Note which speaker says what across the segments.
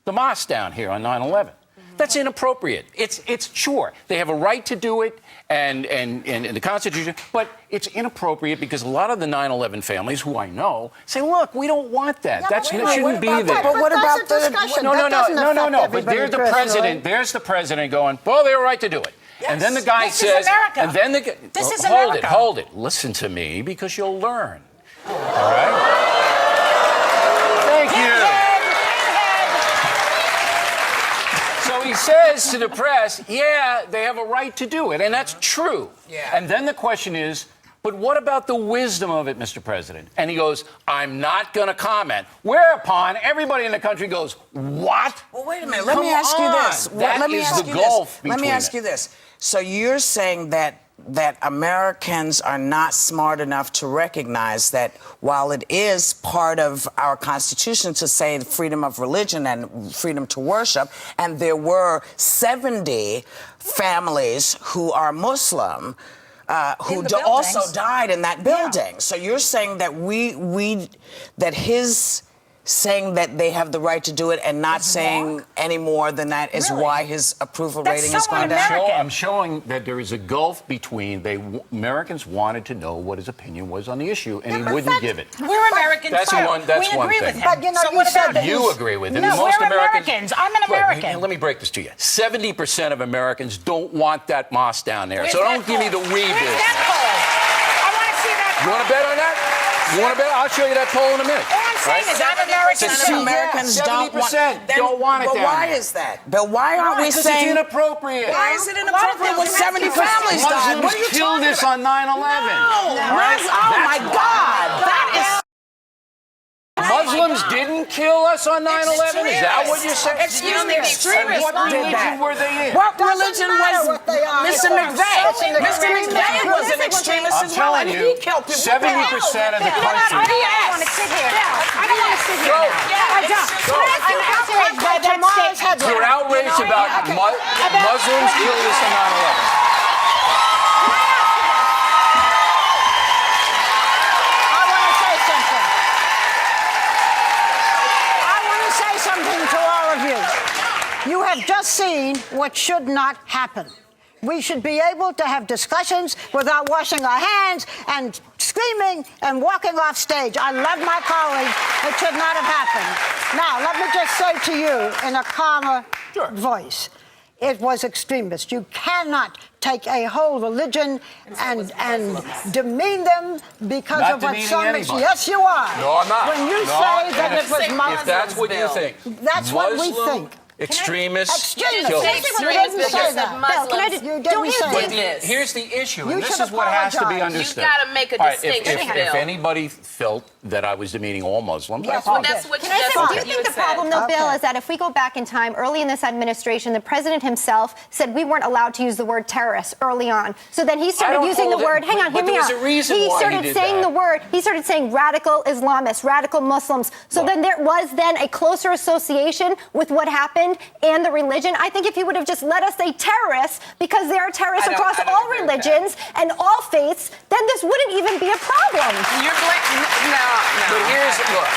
Speaker 1: the mosque down here on 9/11. That's inappropriate. It's sure they have a right to do it, and the Constitution, but it's inappropriate because a lot of the 9/11 families, who I know, say, "Look, we don't want that.
Speaker 2: Yeah,
Speaker 1: That shouldn't be there."
Speaker 2: But what about the discussion?
Speaker 1: No. But there's the president. There's the president going, "Well, they have a right to do it."
Speaker 3: Yes.
Speaker 1: And then the guy says, and then
Speaker 3: This is
Speaker 1: hold
Speaker 3: America.
Speaker 1: hold it. Listen to me because you'll learn. All right. Thank you. So he says to the press, yeah, they have a right to do it, and that's true.
Speaker 3: Yeah.
Speaker 1: And then the question is, but what about the wisdom of it, Mr. President? And he goes, I'm not going to comment. Whereupon everybody in the country goes, what?
Speaker 2: Well, wait a minute. Let me ask you this.
Speaker 1: Let me
Speaker 2: ask you this. So you're saying that Americans are not smart enough to recognize that while it is part of our Constitution to say freedom of religion and freedom to worship, and there were 70 families who are Muslim who also died in that building. Yeah. So you're saying that that his saying that they have the right to do it and not saying any more than that is why his approval rating has gone down?
Speaker 1: I'm showing that there is a gulf between Americans wanted to know what his opinion was on the issue, and he wouldn't give it.
Speaker 3: We're Americans.
Speaker 1: That's
Speaker 3: we
Speaker 1: one
Speaker 3: agree
Speaker 1: thing.
Speaker 3: with him.
Speaker 2: But you know,
Speaker 3: so what about
Speaker 1: you agree with him?
Speaker 3: No,
Speaker 1: Most
Speaker 3: we're Americans. I'm an American.
Speaker 1: Look, let me break this to you. 70% of Americans don't want that mosque down there.
Speaker 3: Where's
Speaker 1: so don't give me the
Speaker 3: Where's
Speaker 1: business.
Speaker 3: that poll? I want to see that poll.
Speaker 1: You want to bet on that? You want to bet? I'll show you that poll in a minute.
Speaker 3: All I'm saying is I'm American.
Speaker 2: Americans don't want
Speaker 1: 70% don't want it
Speaker 2: But
Speaker 1: down
Speaker 2: why
Speaker 1: there.
Speaker 2: is that? But why aren't we
Speaker 1: Because
Speaker 2: saying...
Speaker 1: it's inappropriate.
Speaker 2: Why is it inappropriate when 70 families died? What are you
Speaker 1: killed
Speaker 2: talking
Speaker 1: us
Speaker 2: about?
Speaker 1: on 9/11.
Speaker 2: No.
Speaker 1: Right?
Speaker 2: Oh, my God. That is...
Speaker 1: Muslims didn't kill us on 9/11? Is that what you're saying?
Speaker 2: Excuse me,
Speaker 1: And
Speaker 2: extremists
Speaker 1: what
Speaker 2: did
Speaker 1: religion
Speaker 2: that.
Speaker 1: were they in?
Speaker 2: What religion was Mr. McVeigh? Mr. McVeigh was an extremist
Speaker 1: I'm
Speaker 2: as well,
Speaker 1: telling
Speaker 2: and
Speaker 1: you,
Speaker 2: he killed people.
Speaker 1: 70% of the country.
Speaker 3: I don't want to sit here. I don't want to sit here. I don't. I'm outraged by that statement.
Speaker 1: You're outraged about Muslims killed us on 9/11.
Speaker 4: You have just seen what should not happen. We should be able to have discussions without washing our hands and screaming and walking off stage. I love my colleagues. It should not have happened. Now, let me just say to you in a calmer voice, it was extremist. You cannot take a whole religion and demean them because
Speaker 1: not
Speaker 4: of what
Speaker 1: demeaning
Speaker 4: some...
Speaker 1: anybody.
Speaker 4: Yes, you are.
Speaker 1: No, I'm not.
Speaker 4: When you say that it was Muslims...
Speaker 1: If that's what you think.
Speaker 4: That's what we think.
Speaker 1: Extremists killed us.
Speaker 4: You didn't say that.
Speaker 5: Bill, can I just,
Speaker 4: You
Speaker 5: don't
Speaker 4: didn't
Speaker 5: you
Speaker 4: say
Speaker 5: think
Speaker 4: that.
Speaker 1: Here's the issue,
Speaker 4: You
Speaker 1: and this
Speaker 4: should
Speaker 1: is what has to be
Speaker 4: apologize.
Speaker 1: understood.
Speaker 5: You've got to make a
Speaker 1: All right,
Speaker 5: distinction,
Speaker 1: if
Speaker 5: Bill.
Speaker 1: anybody felt that I was demeaning all Muslims, I
Speaker 4: Yes,
Speaker 1: apologize.
Speaker 5: That's what
Speaker 4: Can
Speaker 5: you
Speaker 4: I
Speaker 5: just
Speaker 4: say,
Speaker 5: what
Speaker 4: do
Speaker 5: you
Speaker 4: you
Speaker 5: said.
Speaker 4: think
Speaker 5: The
Speaker 4: problem, though,
Speaker 5: Bill,
Speaker 4: Bill,
Speaker 5: is that if we go back in time, early in this administration, the president himself said we weren't allowed to use the word terrorist early on. So then he started using the word, hang on, hear me out. He started saying the word, he started saying radical Islamists, radical Muslims. So then there was then a closer association with what happened and the religion. I think if he would have just let us say terrorists, because there are terrorists across all religions and all faiths, then this wouldn't even be a problem.
Speaker 3: You're no.
Speaker 1: But here's, look,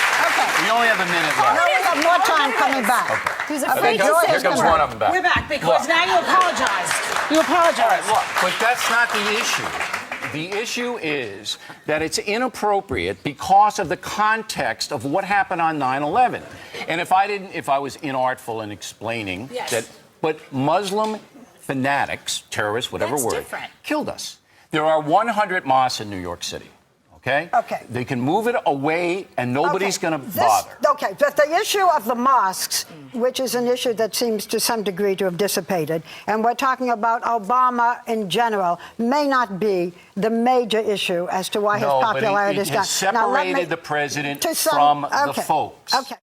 Speaker 1: we only have a minute left.
Speaker 4: We have more time coming back.
Speaker 5: Who's
Speaker 1: Okay,
Speaker 5: afraid to say
Speaker 1: here comes one of them back.
Speaker 3: We're back because now you apologize. You apologize.
Speaker 1: Look, but that's not the issue. The issue is that it's inappropriate because of the context of what happened on 9/11. And if I was inartful in explaining that, but Muslim fanatics, terrorists, whatever
Speaker 3: That's
Speaker 1: word,
Speaker 3: different.
Speaker 1: killed us. There are 100 mosques in New York City. Okay?
Speaker 4: Okay.
Speaker 1: They can move it away and nobody's going to bother.
Speaker 4: Okay, but the issue of the mosques, which is an issue that seems to some degree to have dissipated, and we're talking about Obama in general, may not be the major issue as to why his popularity is down.
Speaker 1: Separated the president from the folks.
Speaker 4: Okay.